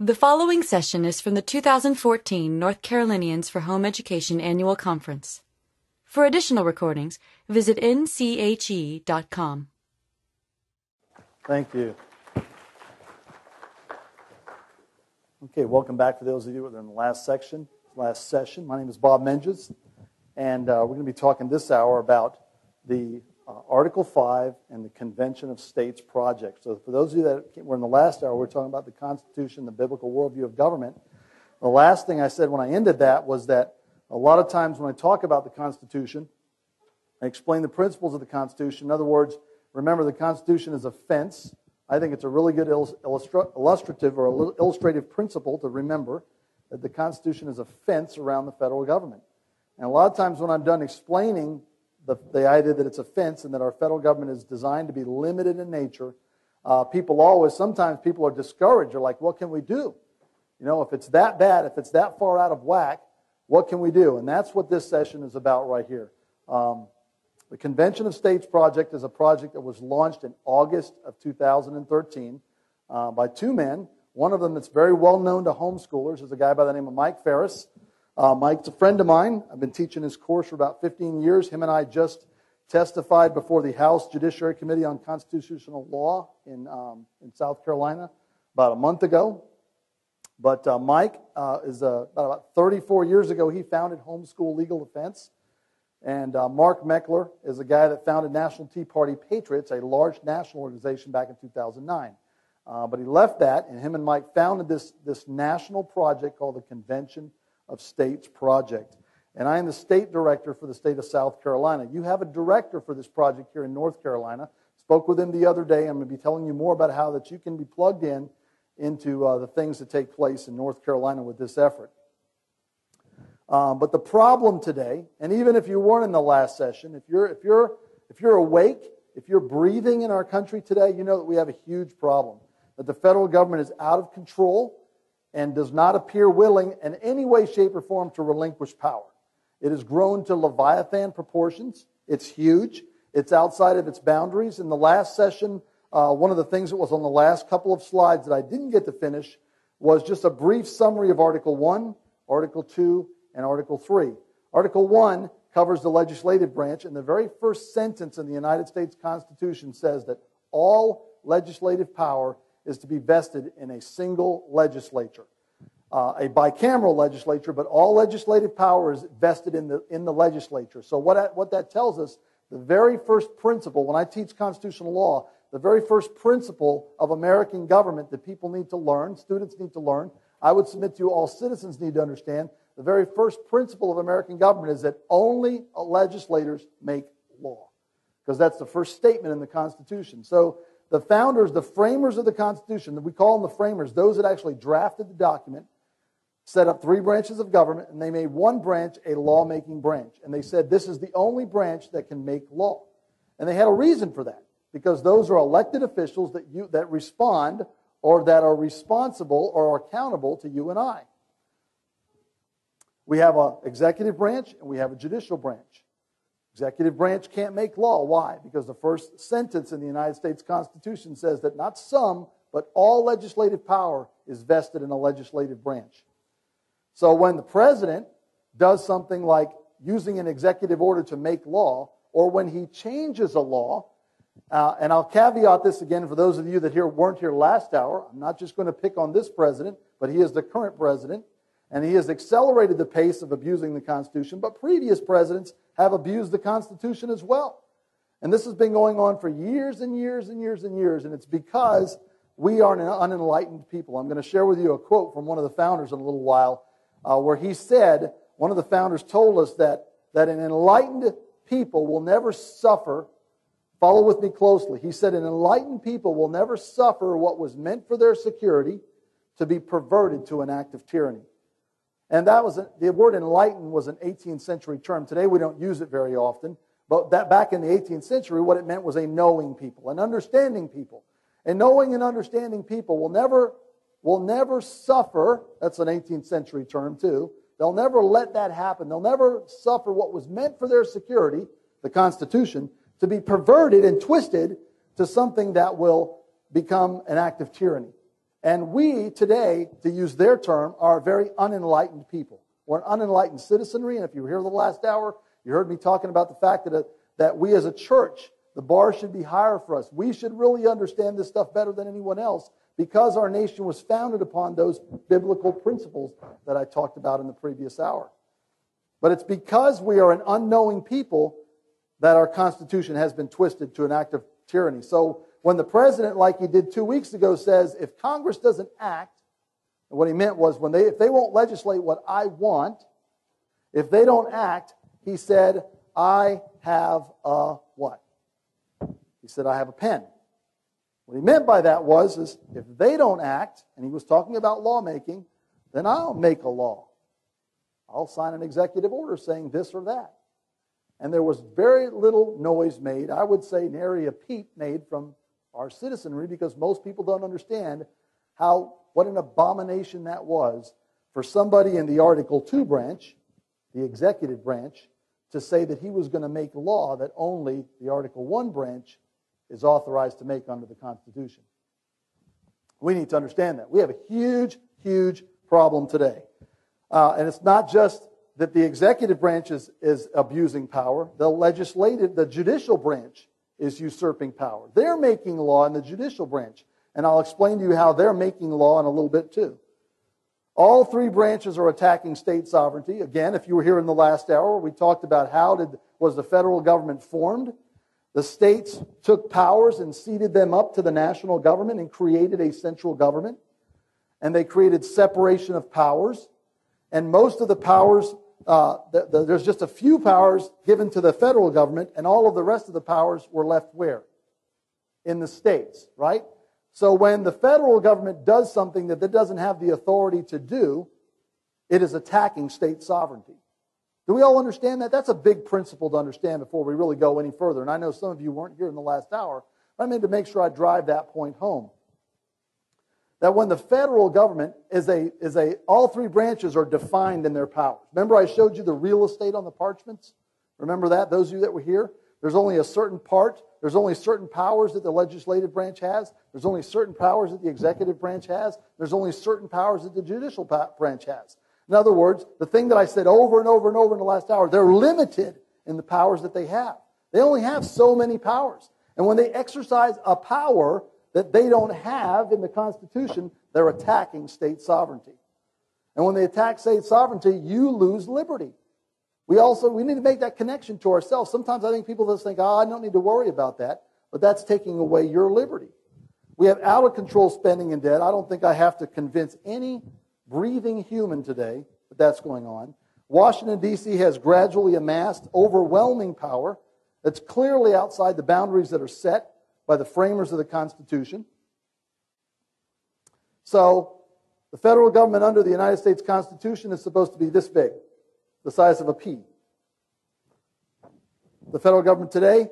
The following session is from the 2014 North Carolinians for Home Education Annual Conference. For additional recordings, visit nche.com. Thank you. Okay, welcome back for those of you that are in the last session. My name is Bob Menges, and we're going to be talking this hour about the Article 5 and the Convention of States Project. So for those of you that were in the last hour, we're talking about the Constitution, the biblical worldview of government. The last thing I said when I ended that was that a lot of times when I talk about the Constitution, I explain the principles of the Constitution. In other words, remember the Constitution is a fence. I think it's a really good illustrative or illustrative principle to remember that the Constitution is a fence around the federal government. And a lot of times when I'm done explaining the idea that it's a fence and that our federal government is designed to be limited in nature, sometimes people are discouraged. They're like, what can we do? You know, if it's that bad, if it's that far out of whack, what can we do? And that's what this session is about right here. The Convention of States Project is a project that was launched in August of 2013 by two men. One of them that's very well known to homeschoolers is a guy by the name of Mike Farris. Mike's a friend of mine. I've been teaching his course for about 15 years. Him and I just testified before the House Judiciary Committee on Constitutional Law in South Carolina about a month ago. But Mike is about 34 years ago, he founded Homeschool Legal Defense. And Mark Meckler is a guy that founded National Tea Party Patriots, a large national organization back in 2009. But he left that, and him and Mike founded this national project called the Convention of States Project. And I am the state director for the state of South Carolina. You have a director for this project here in North Carolina. Spoke with him the other day. I'm going to be telling you more about how that you can be plugged into the things that take place in North Carolina with this effort. But the problem today, and even if you weren't in the last session, if you're awake, if you're breathing in our country today, you know that we have a huge problem. That the federal government is out of control and does not appear willing in any way, shape, or form to relinquish power. It has grown to Leviathan proportions. It's huge. It's outside of its boundaries. In the last session, one of the things that was on the last couple of slides that I didn't get to finish was just a brief summary of Article 1, Article 2, and Article 3. Article 1 covers the legislative branch, and the very first sentence in the United States Constitution says that all legislative power is to be vested in a single legislature. A bicameral legislature, but all legislative power is vested in the legislature. So what that tells us, the very first principle, when I teach constitutional law, the very first principle of American government that people need to learn, students need to learn, I would submit to you all citizens need to understand, the very first principle of American government is that only legislators make law. Because that's the first statement in the Constitution. So the founders, the framers of the Constitution, we call them the framers, those that actually drafted the document, set up three branches of government, and they made one branch a lawmaking branch. And they said this is the only branch that can make law. And they had a reason for that, because those are elected officials that respond or that are responsible or are accountable to you and I. We have an executive branch and we have a judicial branch. Executive branch can't make law. Why? Because the first sentence in the United States Constitution says that not some, but all legislative power is vested in a legislative branch. So when the president does something like using an executive order to make law, or when he changes a law, and I'll caveat this again for those of you that weren't here last hour, I'm not just going to pick on this president, but he is the current president, and he has accelerated the pace of abusing the Constitution, but previous presidents have abused the Constitution as well. And this has been going on for years and years and years and years, and it's because we are an unenlightened people. I'm going to share with you a quote from one of the founders in a little while, where he said, one of the founders told us that an enlightened people will never suffer. Follow with me closely. He said, an enlightened people will never suffer what was meant for their security to be perverted to an act of tyranny. And the word enlightened was an 18th century term. Today we don't use it very often. But that back in the 18th century, what it meant was a knowing people, an understanding people. And knowing and understanding people will never suffer. That's an 18th century term too. They'll never let that happen. They'll never suffer what was meant for their security, the Constitution, to be perverted and twisted to something that will become an act of tyranny. And we today, to use their term, are a very unenlightened people. We're an unenlightened citizenry, and if you were here the last hour, you heard me talking about the fact that we as a church, the bar should be higher for us. We should really understand this stuff better than anyone else because our nation was founded upon those biblical principles that I talked about in the previous hour. But it's because we are an unknowing people that our Constitution has been twisted to an act of tyranny. So when the president, like he did 2 weeks ago, says, if Congress doesn't act, and what he meant was if they won't legislate what I want, if they don't act, he said, I have a what? He said, I have a pen. What he meant by that is if they don't act, and he was talking about lawmaking, then I'll make a law. I'll sign an executive order saying this or that. And there was very little noise made, I would say nary a peep made from our citizenry, because most people don't understand what an abomination that was for somebody in the Article 2 branch, the executive branch, to say that he was going to make law that only the Article 1 branch is authorized to make under the Constitution. We need to understand that. We have a huge, huge problem today. And it's not just that the executive branch is abusing power. The judicial branch is usurping power. They're making law in the judicial branch. And I'll explain to you how they're making law in a little bit too. All three branches are attacking state sovereignty. Again, if you were here in the last hour, we talked about was the federal government formed. The states took powers and ceded them up to the national government and created a central government. And they created separation of powers. And most of the powers, there's just a few powers given to the federal government, and all of the rest of the powers were left where? In the states, right? So when the federal government does something that it doesn't have the authority to do, it is attacking state sovereignty. Do we all understand that? That's a big principle to understand before we really go any further. And I know some of you weren't here in the last hour, but I mean to make sure I drive that point home. That when the federal government all three branches are defined in their powers. Remember I showed you the real estate on the parchments? Remember that, those of you that were here? There's only a certain part, there's only certain powers that the legislative branch has, there's only certain powers that the executive branch has, there's only certain powers that the judicial branch has. In other words, the thing that I said over and over and over in the last hour, they're limited in the powers that they have. They only have so many powers. And when they exercise a power that they don't have in the Constitution, they're attacking state sovereignty. And when they attack state sovereignty, you lose liberty. We need to make that connection to ourselves. Sometimes I think people just think, I don't need to worry about that. But that's taking away your liberty. We have out-of-control spending and debt. I don't think I have to convince any breathing human today that that's going on. Washington, D.C. has gradually amassed overwhelming power that's clearly outside the boundaries that are set by the framers of the Constitution. So, the federal government under the United States Constitution is supposed to be this big, the size of a pea. The federal government today,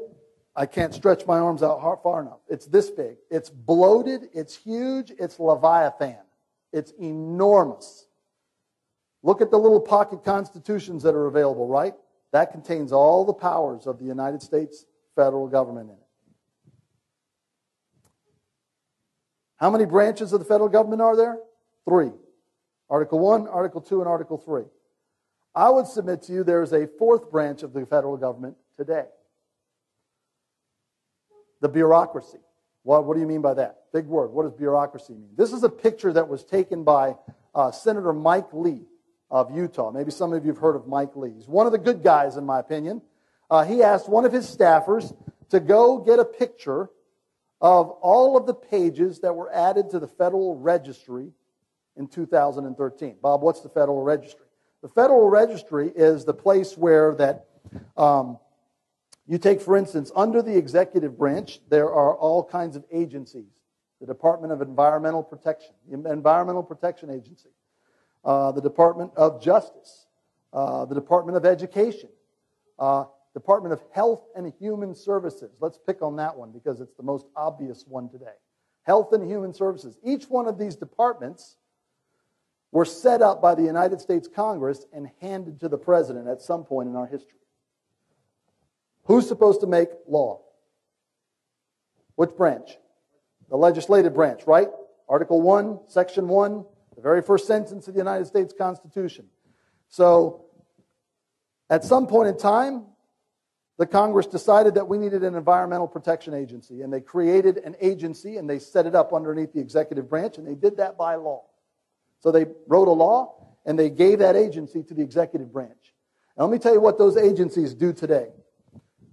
I can't stretch my arms out far enough. It's this big. It's bloated, it's huge, it's Leviathan. It's enormous. Look at the little pocket constitutions that are available, right? That contains all the powers of the United States federal government in it. How many branches of the federal government are there? 3. Article 1, Article 2, and Article 3. I would submit to you there is a 4th branch of the federal government today. The bureaucracy. What do you mean by that? Big word. What does bureaucracy mean? This is a picture that was taken by Senator Mike Lee of Utah. Maybe some of you have heard of Mike Lee. He's one of the good guys, in my opinion. He asked one of his staffers to go get a picture of all of the pages that were added to the Federal Registry in 2013. Bob, what's the Federal Registry? The Federal Registry is the place where that you take, for instance, under the executive branch, there are all kinds of agencies. The Department of Environmental Protection, the Environmental Protection Agency, the Department of Justice, the Department of Education, Department of Health and Human Services. Let's pick on that one because it's the most obvious one today. Health and Human Services. Each one of these departments were set up by the United States Congress and handed to the president at some point in our history. Who's supposed to make law? Which branch? The legislative branch, right? Article 1, Section 1, the very first sentence of the United States Constitution. So, at some point in time, the Congress decided that we needed an environmental protection agency, and they created an agency, and they set it up underneath the executive branch, and they did that by law. So they wrote a law, and they gave that agency to the executive branch. Now, let me tell you what those agencies do today.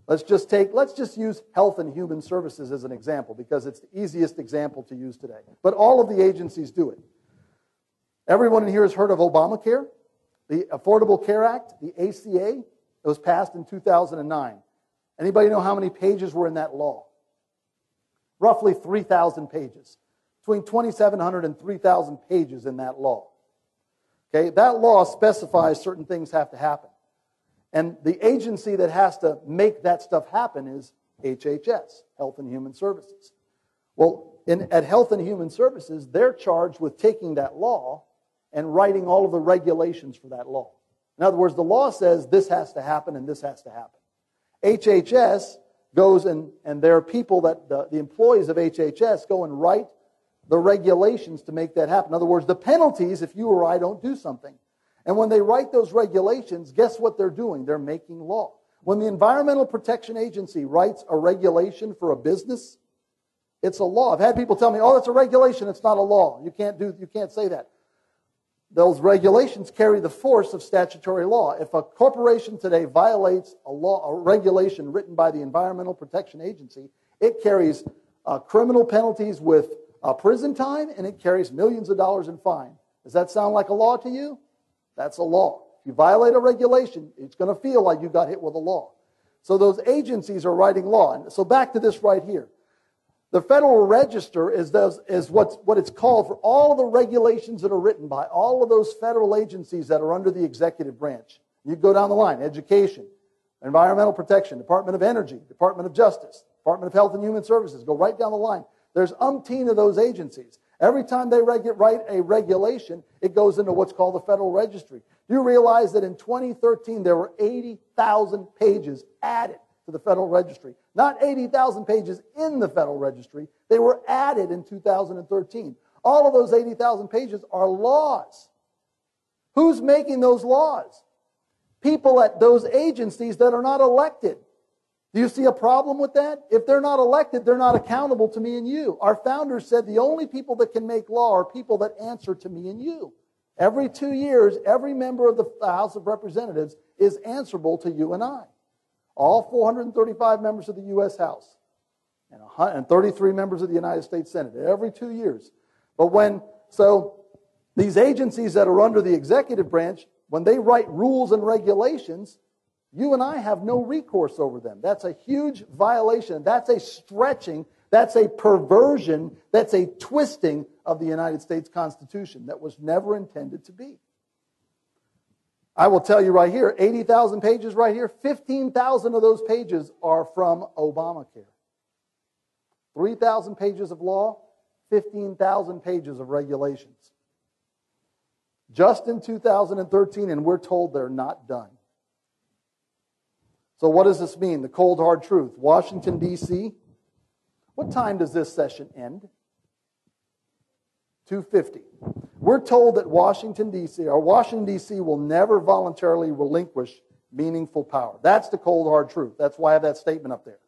Let's just use Health and Human Services as an example, because it's the easiest example to use today. But all of the agencies do it. Everyone in here has heard of Obamacare, the Affordable Care Act, the ACA. It was passed in 2009. Anybody know how many pages were in that law? Roughly 3,000 pages. Between 2,700 and 3,000 pages in that law. Okay, that law specifies certain things have to happen. And the agency that has to make that stuff happen is HHS, Health and Human Services. Well, at Health and Human Services, they're charged with taking that law and writing all of the regulations for that law. In other words, the law says this has to happen and this has to happen. HHS goes and there are people that, the employees of HHS go and write the regulations to make that happen. In other words, the penalties if you or I don't do something. And when they write those regulations, guess what they're doing? They're making law. When the Environmental Protection Agency writes a regulation for a business, it's a law. I've had people tell me, oh, it's a regulation, it's not a law. You can't say that. Those regulations carry the force of statutory law. If a corporation today violates a regulation written by the Environmental Protection Agency, it carries criminal penalties with prison time, and it carries millions of dollars in fine. Does that sound like a law to you? That's a law. If you violate a regulation, it's going to feel like you got hit with a law. So those agencies are writing law. And so back to this right here. The Federal Register is what it's called for all of the regulations that are written by all of those federal agencies that are under the executive branch. You go down the line: education, environmental protection, Department of Energy, Department of Justice, Department of Health and Human Services. Go right down the line. There's umpteen of those agencies. Every time they write a regulation, it goes into what's called the Federal Registry. Do you realize that in 2013 there were 80,000 pages added to the Federal Registry? Not 80,000 pages in the Federal Registry. They were added in 2013. All of those 80,000 pages are laws. Who's making those laws? People at those agencies that are not elected. Do you see a problem with that? If they're not elected, they're not accountable to me and you. Our founders said the only people that can make law are people that answer to me and you. Every 2 years, every member of the House of Representatives is answerable to you and I. All 435 members of the U.S. House and 33 members of the United States Senate every 2 years. So these agencies that are under the executive branch, when they write rules and regulations, you and I have no recourse over them. That's a huge violation. That's a stretching. That's a perversion. That's a twisting of the United States Constitution that was never intended to be. I will tell you right here, 80,000 pages right here, 15,000 of those pages are from Obamacare. 3,000 pages of law, 15,000 pages of regulations. Just in 2013, and we're told they're not done. So what does this mean? The cold, hard truth. Washington, D.C. What time does this session end? 2:50. We're told that Washington, D.C. will never voluntarily relinquish meaningful power. That's the cold, hard truth. That's why I have that statement up there.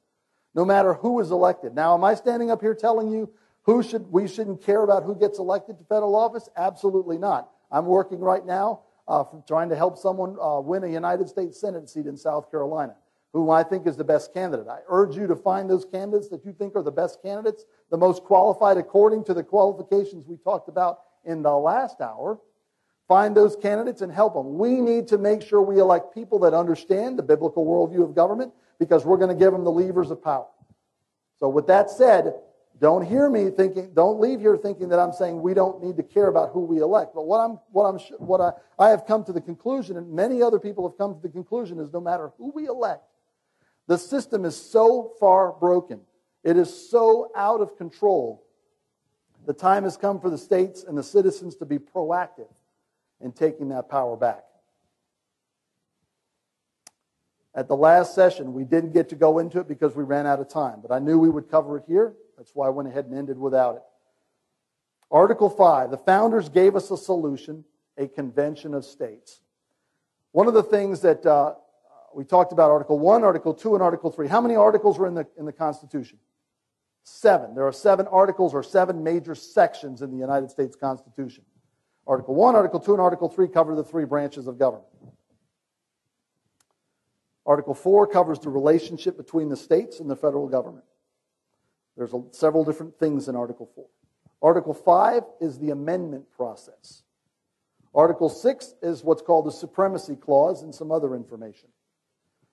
No matter who is elected. Now, am I standing up here telling you we shouldn't care about who gets elected to federal office? Absolutely not. I'm working right now trying to help someone win a United States Senate seat in South Carolina, who I think is the best candidate. I urge you to find those candidates that you think are the best candidates, the most qualified according to the qualifications we talked about in the last hour. Find those candidates and help them. We need to make sure we elect people that understand the biblical worldview of government, because we're going to give them the levers of power. So with that said, don't leave here thinking that I'm saying we don't need to care about who we elect. But what I have come to the conclusion, and many other people have come to the conclusion, is no matter who we elect, the system is so far broken. It is so out of control. The time has come for the states and the citizens to be proactive in taking that power back. At the last session, we didn't get to go into it because we ran out of time, but I knew we would cover it here. That's why I went ahead and ended without it. Article 5, the founders gave us a solution, a convention of states. One of the things that we talked about, Article 1, Article 2, and Article 3. How many articles were in the Constitution? 7. There are 7 articles or 7 major sections in the United States Constitution. Article 1, Article 2, and Article 3 cover the 3 branches of government. Article 4 covers the relationship between the states and the federal government. There's several different things in Article 4. Article 5 is the amendment process. Article 6 is what's called the Supremacy Clause and some other information.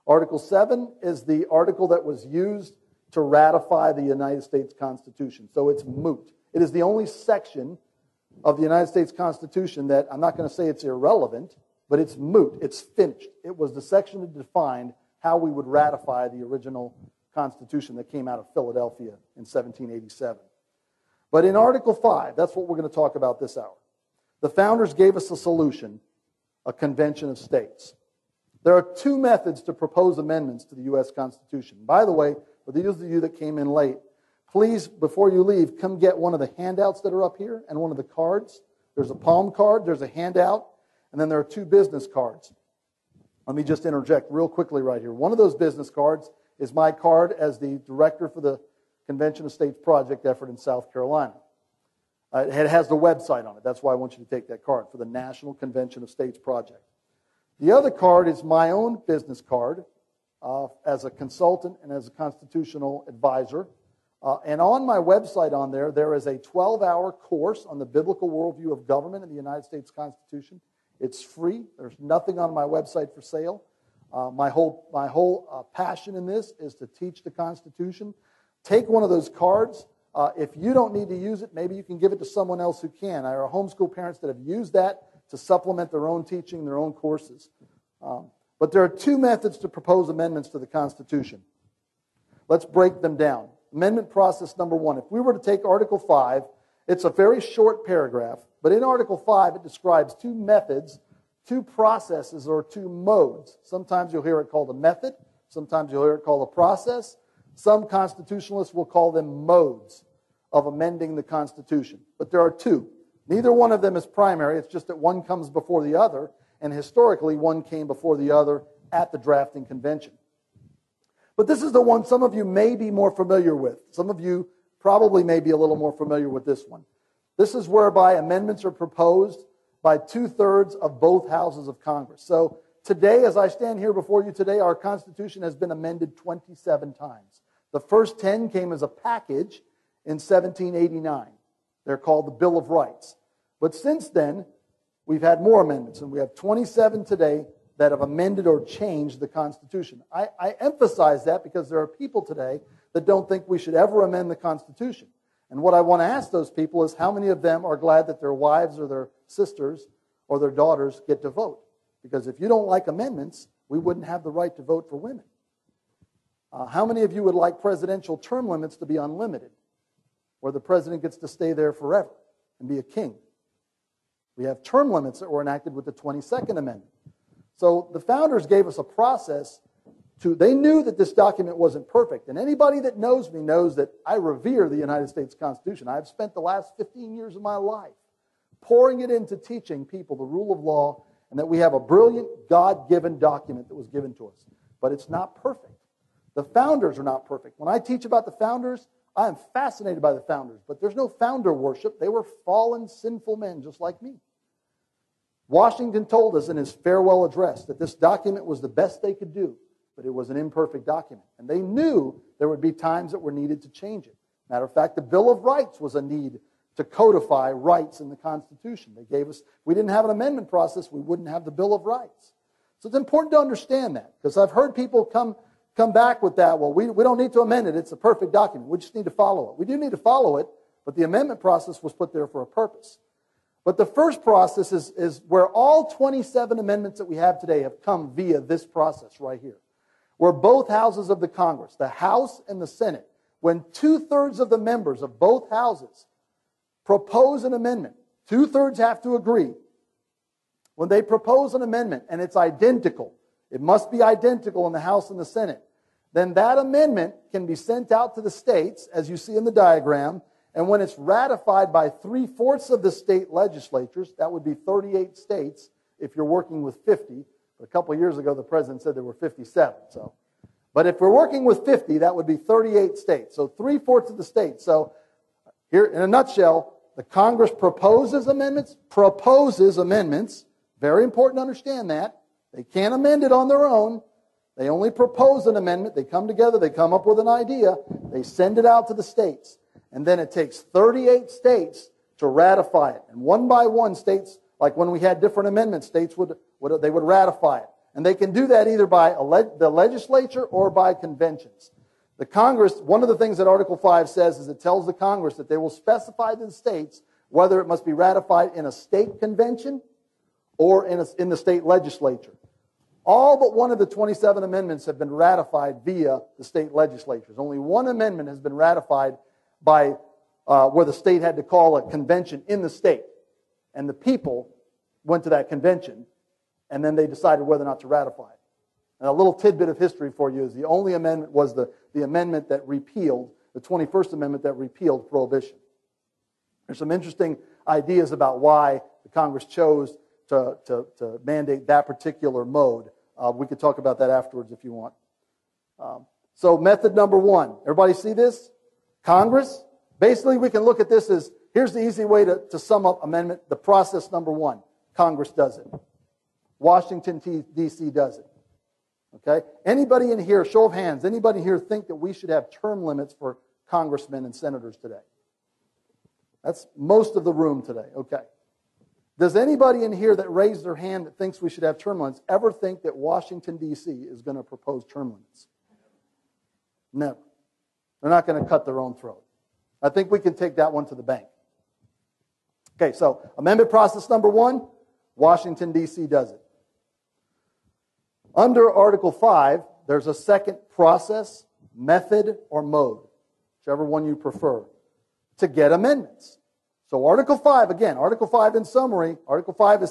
Article 7 is the article that was used to ratify the United States Constitution. So it's moot. It is the only section of the United States Constitution that, I'm not going to say it's irrelevant, but it's moot. It's finished. It was the section that defined how we would ratify the original Constitution that came out of Philadelphia in 1787. But in Article 5, that's what we're going to talk about this hour. The founders gave us a solution, a convention of states. There are 2 methods to propose amendments to the U.S. Constitution. By the way, for those of you that came in late, please, before you leave, come get one of the handouts that are up here and one of the cards. There's a palm card, there's a handout, and then there are 2 business cards. Let me just interject real quickly right here. One of those business cards is my card as the director for the Convention of States Project effort in South Carolina. It has the website on it. That's why I want you to take that card, for the National Convention of States Project. The other card is my own business card as a consultant and as a constitutional advisor. And on my website on there is a 12-hour course on the biblical worldview of government in the United States Constitution. It's free. There's nothing on my website for sale. My whole passion in this is to teach the Constitution. Take one of those cards. If you don't need to use it, maybe you can give it to someone else who can. There are homeschool parents that have used that to supplement their own teaching, their own courses. But there are 2 methods to propose amendments to the Constitution. Let's break them down. Amendment process number 1. If we were to take Article 5, it's a very short paragraph, but in Article 5 it describes 2 methods, 2 processes, or 2 modes. Sometimes you'll hear it called a method. Sometimes you'll hear it called a process. Some constitutionalists will call them modes of amending the Constitution. But there are 2. Neither one of them is primary. It's just that one comes before the other, and historically one came before the other at the drafting convention. But this is the one some of you may be more familiar with. Some of you probably may be a little more familiar with this one. This is whereby amendments are proposed by 2/3 of both houses of Congress. So today, as I stand here before you today, our Constitution has been amended 27 times. The first 10 came as a package in 1789. They're called the Bill of Rights. But since then, we've had more amendments, and we have 27 today that have amended or changed the Constitution. I emphasize that because there are people today that don't think we should ever amend the Constitution. And what I want to ask those people is how many of them are glad that their wives or their sisters or their daughters get to vote? Because if you don't like amendments, we wouldn't have the right to vote for women. How many of you would like presidential term limits to be unlimited, where the president gets to stay there forever and be a king? We have term limits that were enacted with the 22nd Amendment. So the founders gave us a process they knew that this document wasn't perfect. And anybody that knows me knows that I revere the United States Constitution. I've spent the last 15 years of my life pouring it into teaching people the rule of law, and that we have a brilliant God-given document that was given to us. But it's not perfect. The founders are not perfect. When I teach about the founders, I am fascinated by the founders. But there's no founder worship. They were fallen, sinful men just like me. Washington told us in his farewell address that this document was the best they could do, but it was an imperfect document. And they knew there would be times that were needed to change it. Matter of fact, the Bill of Rights was a need to codify rights in the Constitution. They gave us, if we didn't have an amendment process, we wouldn't have the Bill of Rights. So it's important to understand that, because I've heard people come back with that, well, we don't need to amend it, it's a perfect document, we just need to follow it. We do need to follow it, but the amendment process was put there for a purpose. But the first process is where all 27 amendments that we have today have come via this process right here, where both houses of the Congress, the House and the Senate, when 2/3 of the members of both houses propose an amendment, 2/3 have to agree. When they propose an amendment and it's identical, it must be identical in the House and the Senate, then that amendment can be sent out to the states, as you see in the diagram, And when it's ratified by 3/4 of the state legislatures, that would be 38 states if you're working with 50. But a couple of years ago, the president said there were 57. But if we're working with 50, that would be 38 states. So 3/4 of the states. So here, in a nutshell, the Congress proposes amendments. Very important to understand that. They can't amend it on their own. They only propose an amendment. They come together. They come up with an idea. They send it out to the states. And then it takes 38 states to ratify it. And one by one, states, like when we had different amendments, states would ratify it. And they can do that either by the legislature or by conventions. The Congress, one of the things that Article 5 says is it tells the Congress that they will specify to the states whether it must be ratified in a state convention or in the state legislature. All but one of the 27 amendments have been ratified via the state legislatures. Only one amendment has been ratified by where the state had to call a convention in the state. And the people went to that convention, and then they decided whether or not to ratify it. And a little tidbit of history for you is the only amendment was the amendment that repealed, the 21st Amendment that repealed prohibition. There's some interesting ideas about why the Congress chose to mandate that particular mode. We could talk about that afterwards if you want. So method number one. Everybody see this? Congress. Basically, we can look at this as, here's the easy way to sum up amendment. The process number one. Congress does it. Washington, D.C. does it. Okay? Anybody in here, show of hands, anybody here think that we should have term limits for congressmen and senators today? That's most of the room today. Okay. Does anybody in here that raised their hand that thinks we should have term limits ever think that Washington, D.C. is going to propose term limits? Never. They're not going to cut their own throat. I think we can take that one to the bank. Okay, so amendment process number one, Washington, D.C. does it. Under Article 5, there's a second process, method, or mode, whichever one you prefer, to get amendments. So Article 5, again, Article 5 in summary, Article 5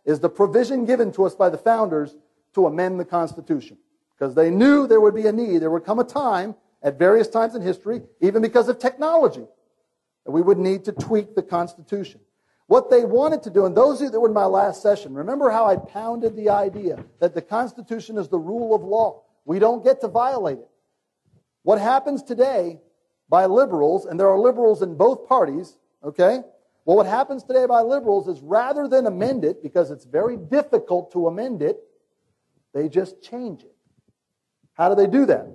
is the provision given to us by the founders to amend the Constitution. Because they knew there would be a need, there would come a time, at various times in history, even because of technology, that we would need to tweak the Constitution. What they wanted to do, and those of you that were in my last session, remember how I pounded the idea that the Constitution is the rule of law. We don't get to violate it. What happens today by liberals, and there are liberals in both parties, okay? Well, what happens today by liberals is rather than amend it, because it's very difficult to amend it, they just change it. How do they do that?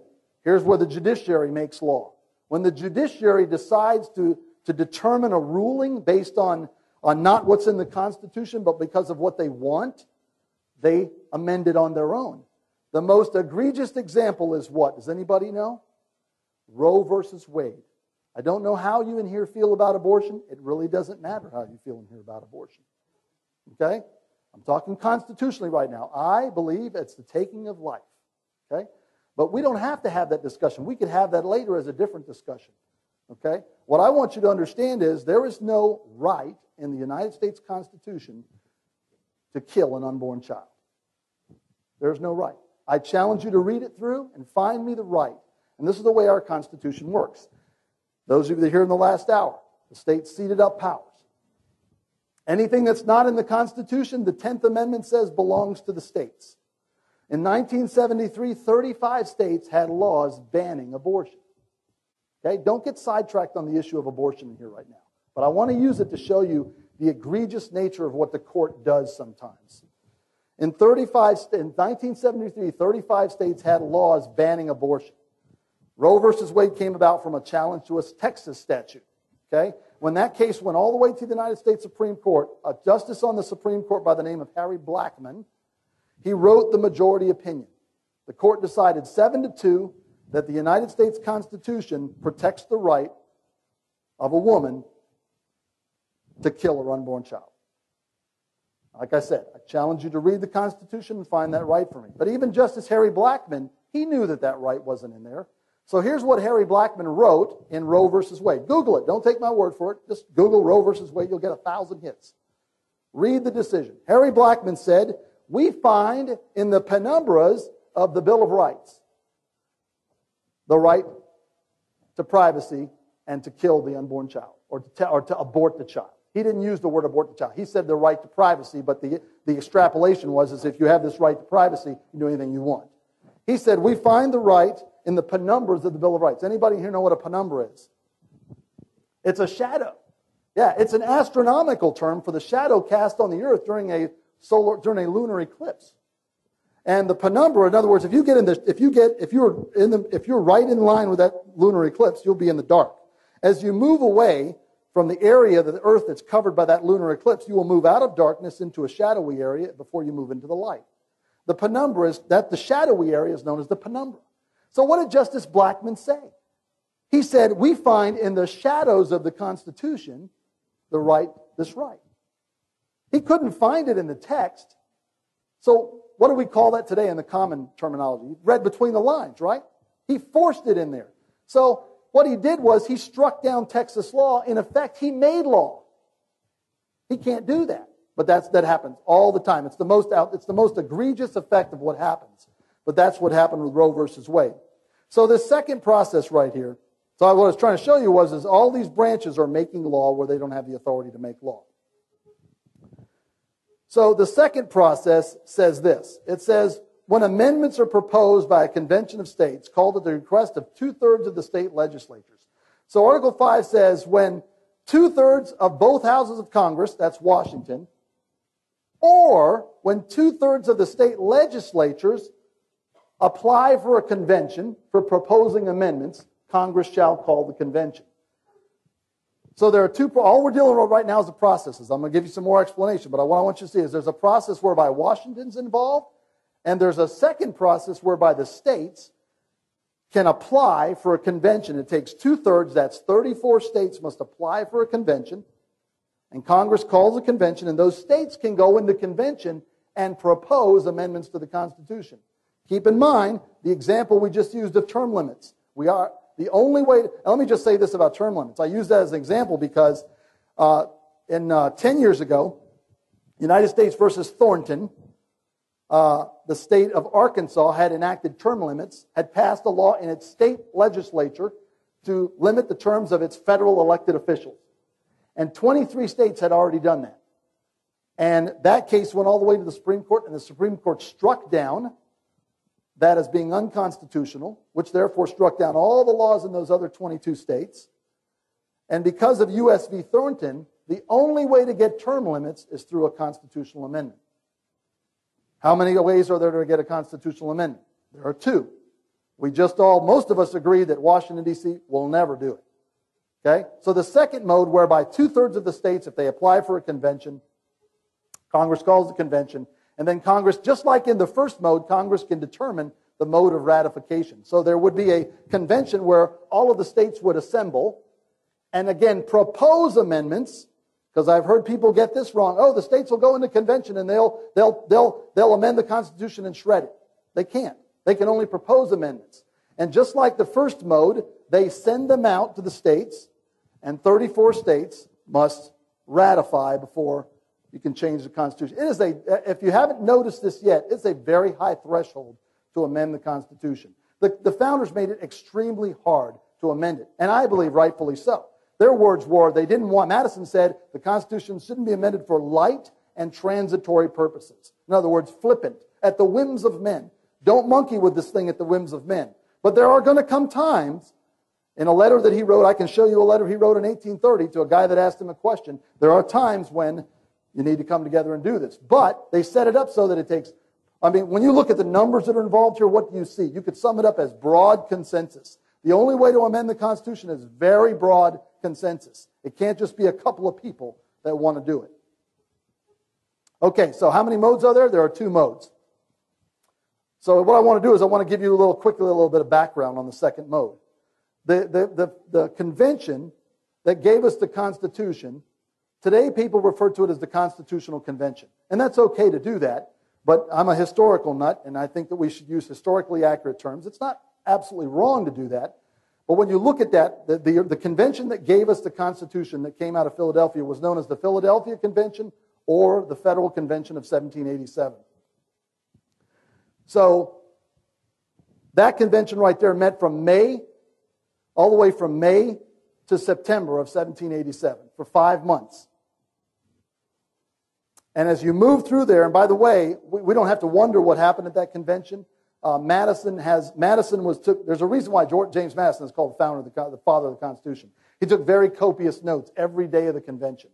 Here's where the judiciary makes law. When the judiciary decides to determine a ruling based on not what's in the Constitution, but because of what they want, they amend it on their own. The most egregious example is what? Does anybody know? Roe versus Wade. I don't know how you in here feel about abortion. It really doesn't matter how you feel in here about abortion. Okay? I'm talking constitutionally right now. I believe it's the taking of life. Okay? But we don't have to have that discussion. We could have that later as a different discussion. Okay? What I want you to understand is there is no right in the United States Constitution to kill an unborn child. There's no right. I challenge you to read it through and find me the right. And this is the way our Constitution works. Those of you that are here in the last hour, the states ceded up powers. Anything that's not in the Constitution, the 10th Amendment says belongs to the states. In 1973, 35 states had laws banning abortion. Okay? Don't get sidetracked on the issue of abortion here right now. But I want to use it to show you the egregious nature of what the court does sometimes. In 1973, 35 states had laws banning abortion. Roe versus Wade came about from a challenge to a Texas statute. Okay? When that case went all the way to the United States Supreme Court, a justice on the Supreme Court by the name of Harry Blackmun, he wrote the majority opinion. The court decided 7-2 that the United States Constitution protects the right of a woman to kill her unborn child. Like I said, I challenge you to read the Constitution and find that right for me. But even Justice Harry Blackmun, he knew that that right wasn't in there. So here's what Harry Blackmun wrote in Roe versus Wade. Google it. Don't take my word for it. Just Google Roe versus Wade. You'll get 1,000 hits. Read the decision. Harry Blackmun said, "We find in the penumbras of the Bill of Rights the right to privacy and to kill the unborn child or to abort the child. He didn't use the word abort the child. He said the right to privacy, but the extrapolation was is if you have this right to privacy, you can do anything you want. He said we find the right in the penumbras of the Bill of Rights. Anybody here know what a penumbra is? It's a shadow. Yeah, it's an astronomical term for the shadow cast on the earth during a lunar eclipse. And the penumbra, in other words, if you're right in line with that lunar eclipse, you'll be in the dark. As you move away from the area of the earth that's covered by that lunar eclipse, you will move out of darkness into a shadowy area before you move into the light. The penumbra is that the shadowy area is known as the penumbra. So what did Justice Blackmun say? He said, we find in the shadows of the Constitution this right. He couldn't find it in the text. So what do we call that today in the common terminology? Read between the lines, right? He forced it in there. So what he did was he struck down Texas law. In effect, he made law. He can't do that. But that happens all the time. It's the most egregious effect of what happens. But that's what happened with Roe versus Wade. So this second process right here, so what I was trying to show you was all these branches are making law where they don't have the authority to make law. So the second process says this. It says, when amendments are proposed by a convention of states called at the request of 2/3 of the state legislatures. So Article 5 says when 2/3 of both houses of Congress, that's Washington, or when 2/3 of the state legislatures apply for a convention for proposing amendments, Congress shall call the convention. So there are all we're dealing with right now is the processes. I'm going to give you some more explanation, but what I want you to see is there's a process whereby Washington's involved, and there's a second process whereby the states can apply for a convention. It takes 2/3, that's 34 states must apply for a convention, and Congress calls a convention, and those states can go into convention and propose amendments to the Constitution. Keep in mind the example we just used of term limits. The only way, let me just say this about term limits. I use that as an example because 10 years ago, United States versus Thornton, the state of Arkansas had enacted term limits, had passed a law in its state legislature to limit the terms of its federal elected officials. And 23 states had already done that. And that case went all the way to the Supreme Court, and the Supreme Court struck down that as being unconstitutional, which therefore struck down all the laws in those other 22 states. And because of U.S. v. Thornton, the only way to get term limits is through a constitutional amendment. How many ways are there to get a constitutional amendment? There are two. Most of us agree that Washington, D.C. will never do it. Okay? So the second mode, whereby 2/3 of the states, if they apply for a convention, Congress calls the convention, and then Congress, just like in the first mode, Congress can determine the mode of ratification. So there would be a convention where all of the states would assemble and again propose amendments, because I've heard people get this wrong. Oh, the states will go into convention and they'll amend the Constitution and shred it. They can't. They can only propose amendments. And just like the first mode, they send them out to the states, and 34 states must ratify before you can change the Constitution. If you haven't noticed this yet, it's a very high threshold to amend the Constitution. The founders made it extremely hard to amend it, and I believe rightfully so. Their words were, Madison said the Constitution shouldn't be amended for light and transitory purposes. In other words, flippant, at the whims of men. Don't monkey with this thing at the whims of men. But there are going to come times, in a letter that he wrote, I can show you a letter he wrote in 1830 to a guy that asked him a question. There are times when you need to come together and do this. But they set it up so that it takes, when you look at the numbers that are involved here, what do you see? You could sum it up as broad consensus. The only way to amend the Constitution is very broad consensus. It can't just be a couple of people that want to do it. Okay, so how many modes are there? There are two modes. So what I want to do is I want to give you a little bit of background on the second mode. The convention that gave us the Constitution, today people refer to it as the Constitutional Convention. And that's okay to do that, but I'm a historical nut, and I think that we should use historically accurate terms. It's not absolutely wrong to do that, but when you look at that, the convention that gave us the Constitution that came out of Philadelphia was known as the Philadelphia Convention or the Federal Convention of 1787. So that convention right there met all the way from May to September of 1787 for 5 months. And as you move through there, and by the way, we don't have to wonder what happened at that convention. There's a reason why James Madison is called the father of the Constitution. He took very copious notes every day of the convention.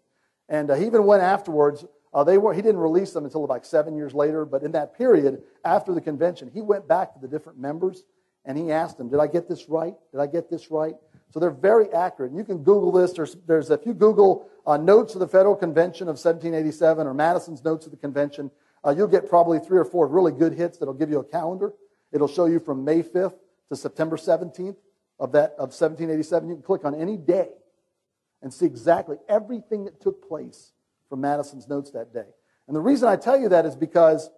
And he even went afterwards. He didn't release them until like 7 years later, but in that period, after the convention, he went back to the different members and he asked them, did I get this right? Did I get this right? So they're very accurate. And you can Google this. If you Google notes of the Federal Convention of 1787 or Madison's notes of the convention, you'll get probably 3 or 4 really good hits that'll give you a calendar. It'll show you from May 5th to September 17th of 1787. You can click on any day and see exactly everything that took place from Madison's notes that day. And the reason I tell you that is because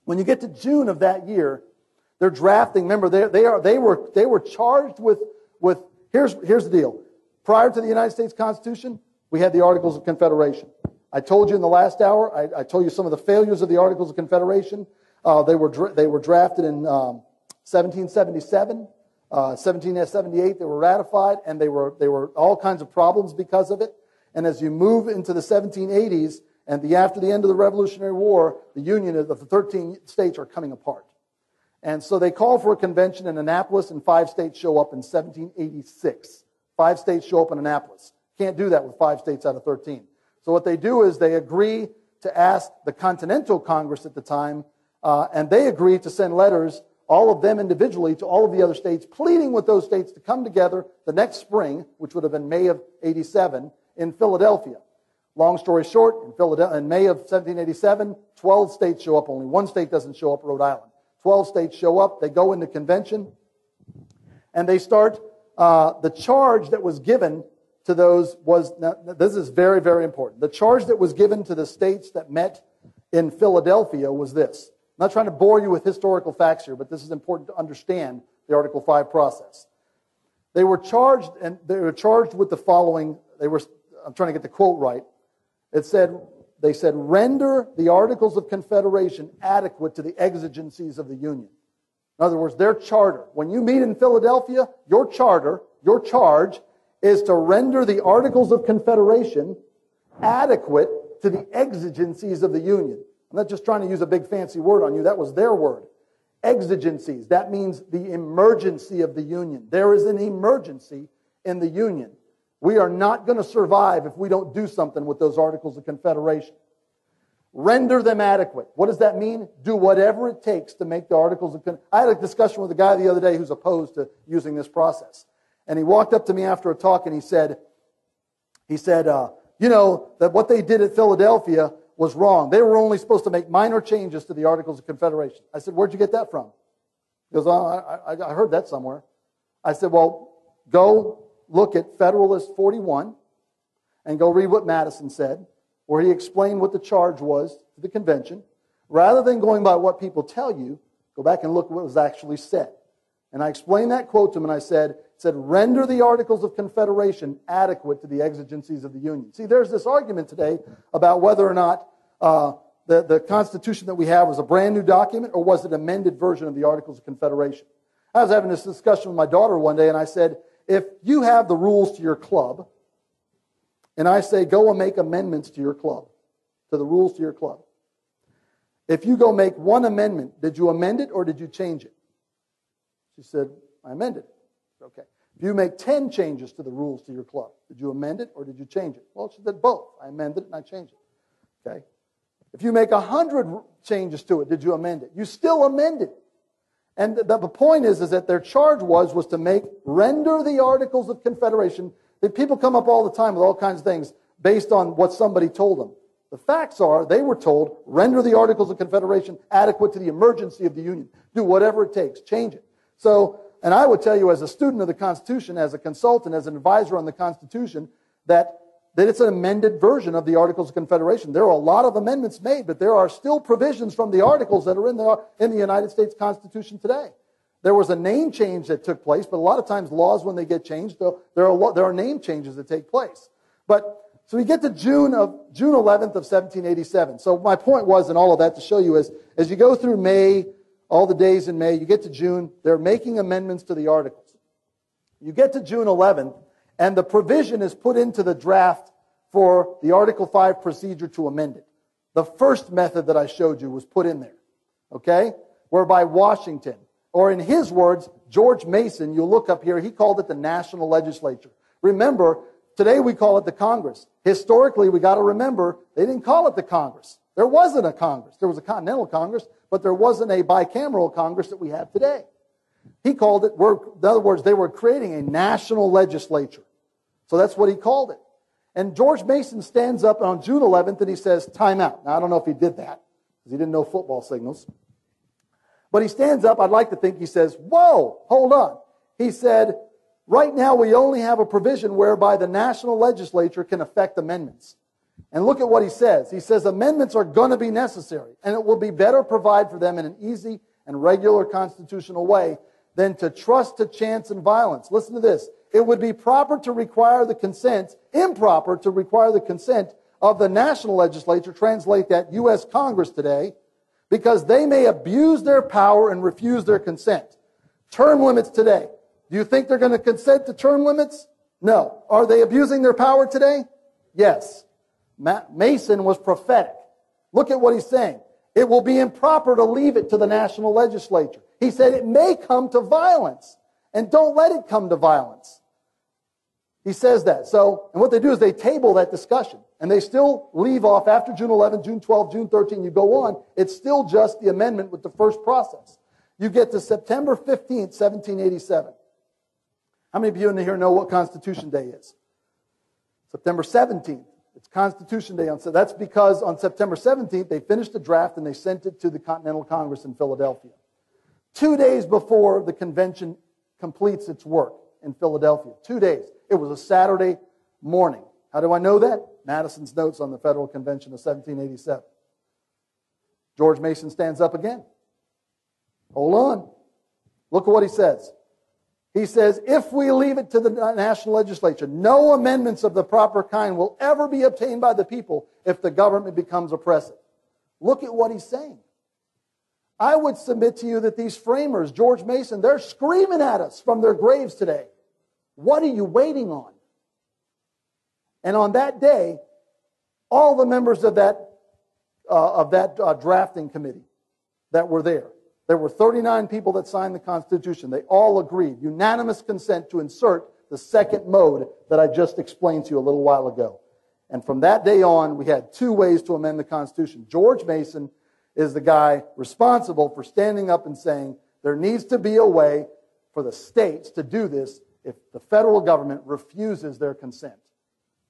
when you get to June of that year, they're drafting. Remember, they were charged with. Here's the deal. Prior to the United States Constitution, we had the Articles of Confederation. I told you in the last hour. I told you some of the failures of the Articles of Confederation. They were drafted in 1777, 1778. They were ratified, and they were all kinds of problems because of it. And as you move into the 1780s and after the end of the Revolutionary War, the Union of the 13 states are coming apart. And so they call for a convention in Annapolis, and 5 states show up in 1786. 5 states show up in Annapolis. Can't do that with 5 states out of 13. So what they do is they agree to ask the Continental Congress at the time, and they agree to send letters, all of them individually, to all of the other states, pleading with those states to come together the next spring, which would have been May of 87, in Philadelphia. Long story short, in May of 1787, 12 states show up. Only 1 state doesn't show up, Rhode Island. 12 states show up. They go into convention, and they start. The charge that was given to those was, now, this is very, very important. The charge that was given to the states that met in Philadelphia was this. I'm not trying to bore you with historical facts here, but this is important to understand the Article 5 process. They were charged with the following. I'm trying to get the quote right. They said, render the Articles of Confederation adequate to the exigencies of the Union. In other words, their charter. When you meet in Philadelphia, your charge is to render the Articles of Confederation adequate to the exigencies of the Union. I'm not just trying to use a big fancy word on you. That was their word. Exigencies. That means the emergency of the Union. There is an emergency in the Union. We are not going to survive if we don't do something with those Articles of Confederation. Render them adequate. What does that mean? Do whatever it takes to make the Articles of Confederation. I had a discussion with a guy the other day who's opposed to using this process. And he walked up to me after a talk and he said, that what they did at Philadelphia was wrong. They were only supposed to make minor changes to the Articles of Confederation. I said, where'd you get that from? He goes, I heard that somewhere. I said, well, go look at Federalist 41 and go read what Madison said, where he explained what the charge was to the convention. Rather than going by what people tell you, go back and look what was actually said. And I explained that quote to him, and I said, render the Articles of Confederation adequate to the exigencies of the Union. See, there's this argument today about whether or not the Constitution that we have was a brand new document or was it an amended version of the Articles of Confederation. I was having this discussion with my daughter one day, and I said, if you have the rules to your club, and I say, go and make amendments to your club, to the rules to your club. If you go make one amendment, did you amend it or did you change it? She said, I amended it. Okay. If you make 10 changes to the rules to your club, did you amend it or did you change it? Well, she said both. I amended it and I changed it. Okay. If you make 100 changes to it, did you amend it? You still amended it. And the point is that their charge was to render the Articles of Confederation. That people come up all the time with all kinds of things based on what somebody told them. The facts are, they were told, render the Articles of Confederation adequate to the emergency of the Union. Do whatever it takes. Change it. So, and I would tell you as a student of the Constitution, as a consultant, as an advisor on the Constitution, that it's an amended version of the Articles of Confederation. There are a lot of amendments made, but there are still provisions from the Articles that are in the United States Constitution today. There was a name change that took place, but a lot of times laws, when they get changed, there are name changes that take place. So we get to June 11th of 1787. So my point was, in all of that, to show you is, as you go through May, all the days in May, you get to June, they're making amendments to the Articles. You get to June 11th, And the provision is put into the draft for the Article 5 procedure to amend it. The first method that I showed you was put in there, okay? Whereby Washington, or in his words, George Mason, you'll look up here, he called it the national legislature. Remember, today we call it the Congress. Historically, we got to remember, they didn't call it the Congress. There wasn't a Congress. There was a Continental Congress, but there wasn't a bicameral Congress that we have today. He called it, in other words, they were creating a national legislature. So that's what he called it. And George Mason stands up on June 11th and he says, time out. Now, I don't know if he did that, because he didn't know football signals. But he stands up, I'd like to think he says, whoa, hold on. He said, right now we only have a provision whereby the national legislature can affect amendments. And look at what he says. He says amendments are going to be necessary, and it will be better provide for them in an easy and regular constitutional way than to trust to chance and violence. Listen to this. It would be improper to require the consent of the national legislature, translate that U.S. Congress today, because they may abuse their power and refuse their consent. Term limits today. Do you think they're going to consent to term limits? No. Are they abusing their power today? Yes. Mason was prophetic. Look at what he's saying. It will be improper to leave it to the national legislature. He said it may come to violence, and don't let it come to violence. He says that. So, and what they do is they table that discussion, and they still leave off after June 11, June 12, June 13, you go on. It's still just the amendment with the first process. You get to September 15th, 1787. How many of you in here know what Constitution Day is? September 17th. It's Constitution Day. So that's because on September 17th, they finished the draft and they sent it to the Continental Congress in Philadelphia. 2 days before the convention completes its work in Philadelphia. 2 days. It was a Saturday morning. How do I know that? Madison's notes on the Federal Convention of 1787. George Mason stands up again. Hold on. Look at what he says. He says, if we leave it to the national legislature, no amendments of the proper kind will ever be obtained by the people if the government becomes oppressive. Look at what he's saying. I would submit to you that these framers, George Mason, they're screaming at us from their graves today. What are you waiting on? And on that day, all the members of that drafting committee that were there were 39 people that signed the Constitution. They all agreed, unanimous consent to insert the second mode that I just explained to you a little while ago. And from that day on, we had 2 ways to amend the Constitution. George Mason is the guy responsible for standing up and saying there needs to be a way for the states to do this if the federal government refuses their consent.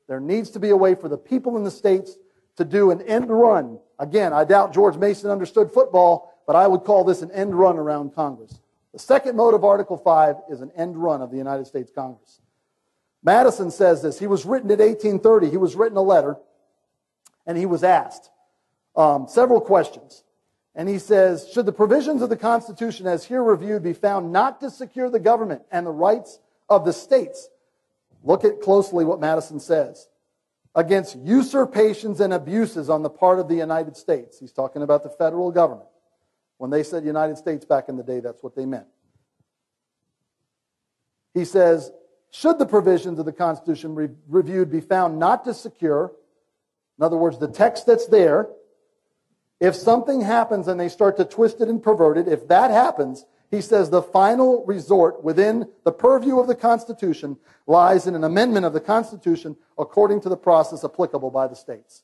There needs to be a way for the people in the states to do an end run. Again, I doubt George Mason understood football, but I would call this an end run around Congress. The second mode of Article 5 is an end run of the United States Congress. Madison says this. He was written in 1830. He was written a letter, and he was asked several questions. And he says, should the provisions of the Constitution as here reviewed be found not to secure the government and the rights of the states? Look at closely what Madison says. Against usurpations and abuses on the part of the United States. He's talking about the federal government. When they said United States back in the day, that's what they meant. He says, should the provisions of the Constitution reviewed be found not to secure, in other words, the text that's there, if something happens and they start to twist it and pervert it, if that happens, he says the final resort within the purview of the Constitution lies in an amendment of the Constitution according to the process applicable by the states.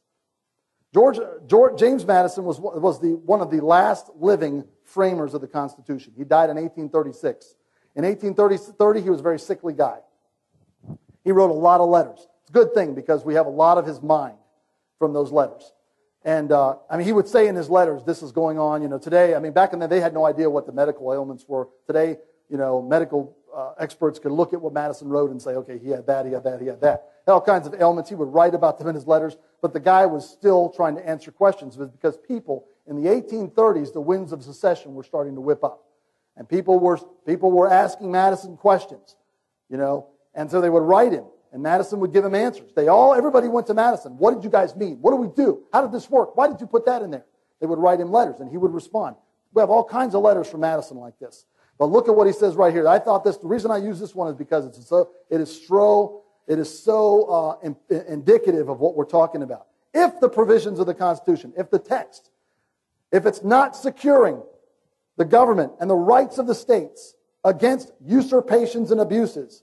James Madison was one of the last living framers of the Constitution. He died in 1836. In 1830, he was a very sickly guy. He wrote a lot of letters. It's a good thing because we have a lot of his mind from those letters. And he would say in his letters, this is going on, today. Back in the day, they had no idea what the medical ailments were. Today, medical experts could look at what Madison wrote and say, okay, he had that, he had that, he had that. He had all kinds of ailments. He would write about them in his letters. But the guy was still trying to answer questions because people in the 1830s, the winds of secession were starting to whip up. And people were asking Madison questions, and so they would write him. And Madison would give him answers. Everybody went to Madison. What did you guys mean? What do we do? How did this work? Why did you put that in there? They would write him letters, and he would respond. We have all kinds of letters from Madison like this. But look at what he says right here. I thought the reason I use this one is because it is so it is so indicative of what we're talking about. If the provisions of the Constitution, if the text, if it's not securing the government and the rights of the states against usurpations and abuses,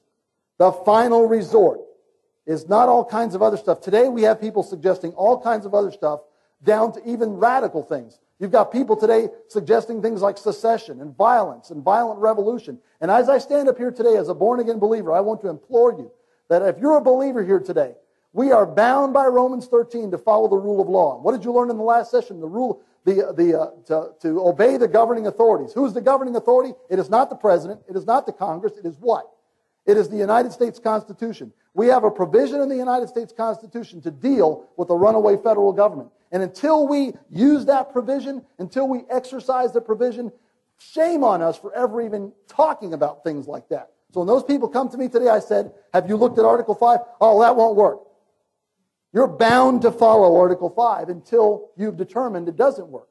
the final resort is not all kinds of other stuff. Today we have people suggesting all kinds of other stuff, down to even radical things. You've got people today suggesting things like secession and violence and violent revolution. And as I stand up here today as a born-again believer, I want to implore you that if you're a believer here today, we are bound by Romans 13 to follow the rule of law. What did you learn in the last session? The rule, to obey the governing authorities. Who's the governing authority? It is not the president. It is not the Congress. It is what? It is the United States Constitution. We have a provision in the United States Constitution to deal with the runaway federal government. And until we use that provision, until we exercise the provision, shame on us for ever even talking about things like that. So when those people come to me today, I said, have you looked at Article 5? Oh, that won't work. You're bound to follow Article 5 until you've determined it doesn't work.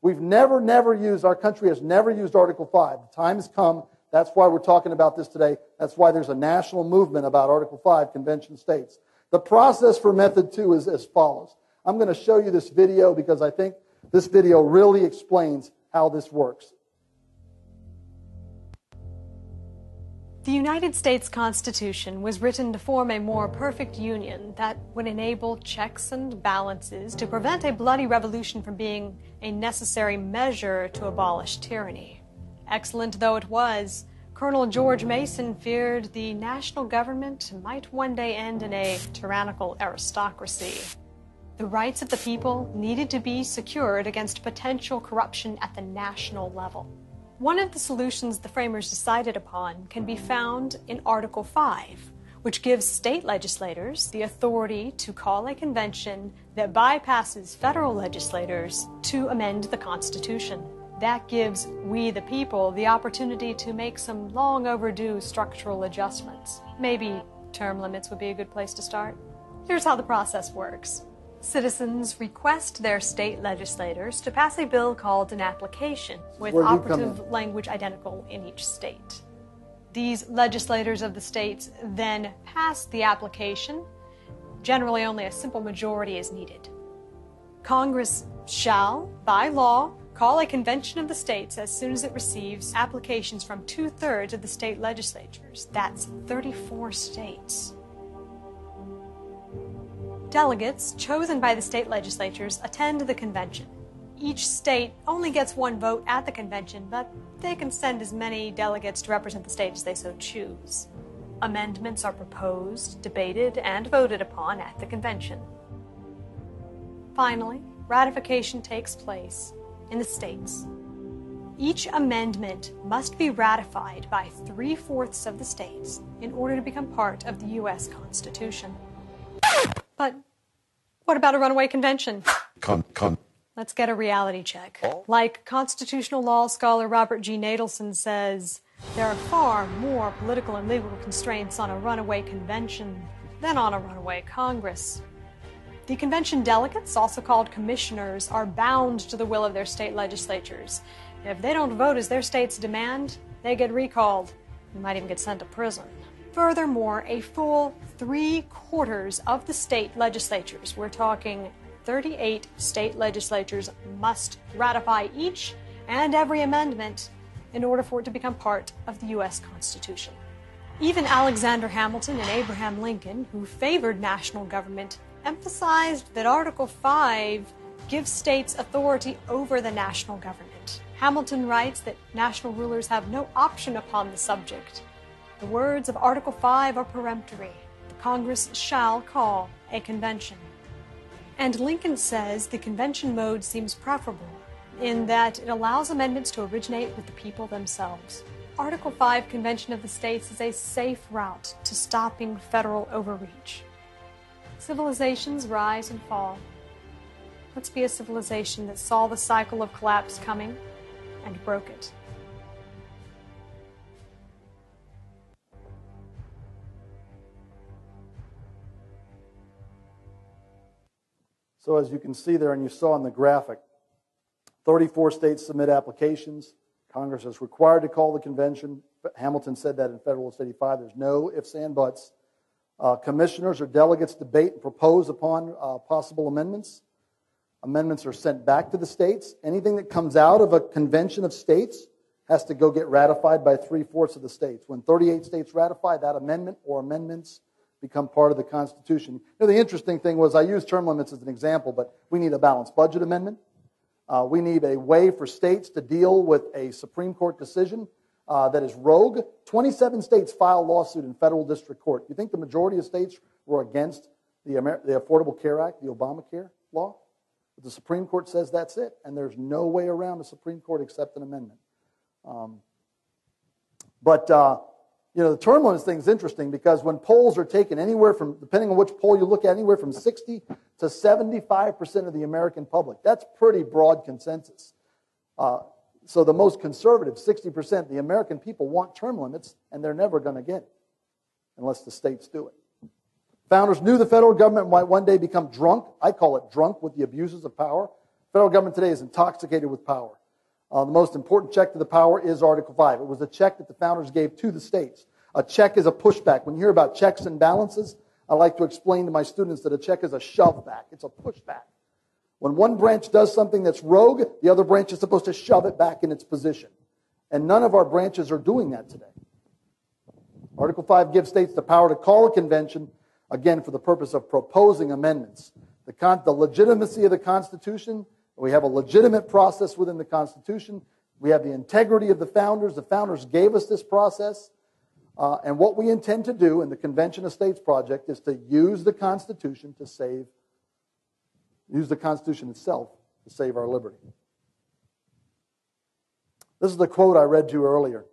We've never used, our country has never used Article 5. The time has come. That's why we're talking about this today. That's why there's a national movement about Article 5, Convention States. The process for Method 2 is as follows. I'm going to show you this video because I think this video really explains how this works. The United States Constitution was written to form a more perfect union that would enable checks and balances to prevent a bloody revolution from being a necessary measure to abolish tyranny. Excellent though it was, Colonel George Mason feared the national government might one day end in a tyrannical aristocracy. The rights of the people needed to be secured against potential corruption at the national level. One of the solutions the framers decided upon can be found in Article 5, which gives state legislators the authority to call a convention that bypasses federal legislators to amend the Constitution. That gives we the people the opportunity to make some long overdue structural adjustments. Maybe term limits would be a good place to start. Here's how the process works. Citizens request their state legislators to pass a bill called an application with operative language identical in each state. These legislators of the states then pass the application. Generally, only a simple majority is needed. Congress shall, by law, call a convention of the states as soon as it receives applications from 2/3 of the state legislatures. That's 34 states. Delegates chosen by the state legislatures attend the convention. Each state only gets one vote at the convention, but they can send as many delegates to represent the state as they so choose. Amendments are proposed, debated, and voted upon at the convention. Finally, ratification takes place in the states. Each amendment must be ratified by 3/4 of the states in order to become part of the U.S. Constitution. But what about a runaway convention? Let's get a reality check. Like constitutional law scholar Robert G. Nadelson says, there are far more political and legal constraints on a runaway convention than on a runaway Congress. The convention delegates, also called commissioners, are bound to the will of their state legislatures. If they don't vote as their states demand, they get recalled. They might even get sent to prison. Furthermore, a full 3/4 of the state legislatures, we're talking 38 state legislatures, must ratify each and every amendment in order for it to become part of the U.S. Constitution. Even Alexander Hamilton and Abraham Lincoln, who favored national government, emphasized that Article 5 gives states authority over the national government. Hamilton writes that national rulers have no option upon the subject. The words of Article 5 are peremptory. The Congress shall call a convention. And Lincoln says the convention mode seems preferable in that it allows amendments to originate with the people themselves. Article 5 Convention of the States is a safe route to stopping federal overreach. Civilizations rise and fall. Let's be a civilization that saw the cycle of collapse coming and broke it. So as you can see there, and you saw in the graphic, 34 states submit applications. Congress is required to call the convention. Hamilton said that in Federalist 85. There's no ifs and buts. Commissioners or delegates debate and propose upon possible amendments. Amendments are sent back to the states. Anything that comes out of a convention of states has to go get ratified by 3/4 of the states. When 38 states ratify, that amendment or amendments become part of the Constitution. You know, the interesting thing was, I used term limits as an example, but we need a balanced budget amendment. We need a way for states to deal with a Supreme Court decision that is rogue. 27 states filed lawsuit in federal district court. You think the majority of states were against the Affordable Care Act, the Obamacare law? But the Supreme Court says that's it, and there's no way around the Supreme Court except an amendment. The term limits thing is interesting because when polls are taken anywhere from, depending on which poll you look at, anywhere from 60 to 75% of the American public. That's pretty broad consensus. So the most conservative, 60%, the American people want term limits, and they're never going to get it unless the states do it. Founders knew the federal government might one day become drunk. I call it drunk with the abuses of power. The federal government today is intoxicated with power. The most important check to the power is Article 5. It was a check that the founders gave to the states. A check is a pushback. When you hear about checks and balances, I like to explain to my students that a check is a shove back. It's a pushback. When one branch does something that's rogue, the other branch is supposed to shove it back in its position. And none of our branches are doing that today. Article 5 gives states the power to call a convention, again, for the purpose of proposing amendments. The legitimacy of the Constitution, we have a legitimate process within the Constitution. We have the integrity of the founders. The founders gave us this process. And what we intend to do in the Convention of States Project is to use the Constitution itself to save our liberty. This is the quote I read to you earlier.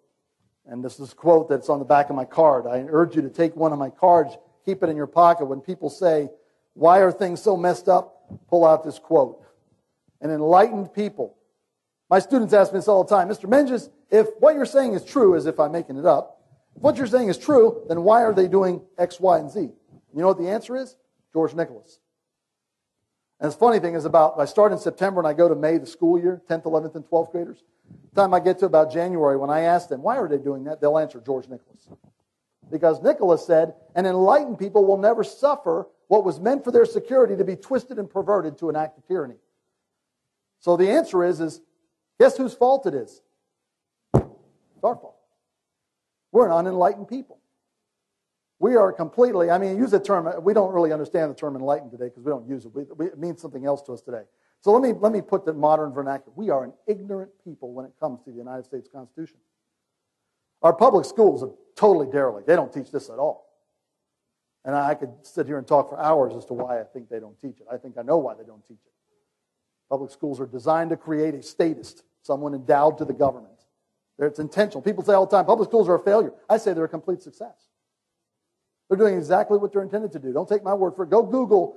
And this is a quote that's on the back of my card. I urge you to take one of my cards, keep it in your pocket. When people say, "Why are things so messed up?" pull out this quote. An enlightened people. My students ask me this all the time. "Mr. Menges, if what you're saying is true," as if I'm making it up, "if what you're saying is true, then why are they doing X, Y, and Z?" You know what the answer is? George Nicholas. And the funny thing is I start in September and I go to May, the school year, 10th, 11th, and 12th graders. By the time I get to about January, when I ask them, "Why are they doing that?" they'll answer George Nicholas. Because Nicholas said, "An enlightened people will never suffer what was meant for their security to be twisted and perverted to an act of tyranny." So the answer is guess whose fault it is? It's our fault. We're an unenlightened people. We are completely, use the term, we don't really understand the term enlightened today because we don't use it. It means something else to us today. So let me put the modern vernacular. We are an ignorant people when it comes to the United States Constitution. Our public schools are totally derelict. They don't teach this at all. And I could sit here and talk for hours as to why I think they don't teach it. I think I know why they don't teach it. Public schools are designed to create a statist, someone endowed to the government. It's intentional. People say all the time, public schools are a failure. I say they're a complete success. They're doing exactly what they're intended to do. Don't take my word for it. Go Google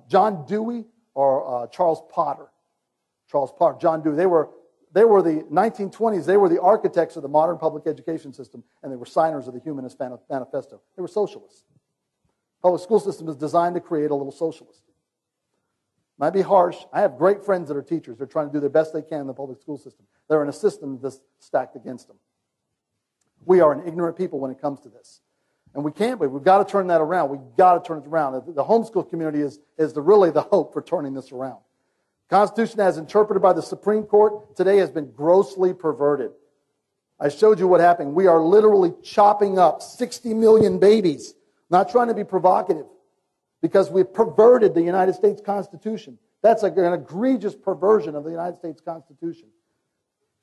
John Dewey or Charles Potter. Charles Potter, John Dewey. They were the 1920s. They were the architects of the modern public education system, and they were signers of the Humanist Manifesto. They were socialists. Public school system is designed to create a little socialist. Might be harsh. I have great friends that are teachers. They're trying to do their best they can in the public school system. They're in a system that's stacked against them. We are an ignorant people when it comes to this. And we can't be. We've got to turn that around. We've got to turn it around. The homeschool community is really the hope for turning this around. The Constitution, as interpreted by the Supreme Court today, has been grossly perverted. I showed you what happened. We are literally chopping up 60 million babies. Not trying to be provocative, because we've perverted the United States Constitution. That's an egregious perversion of the United States Constitution.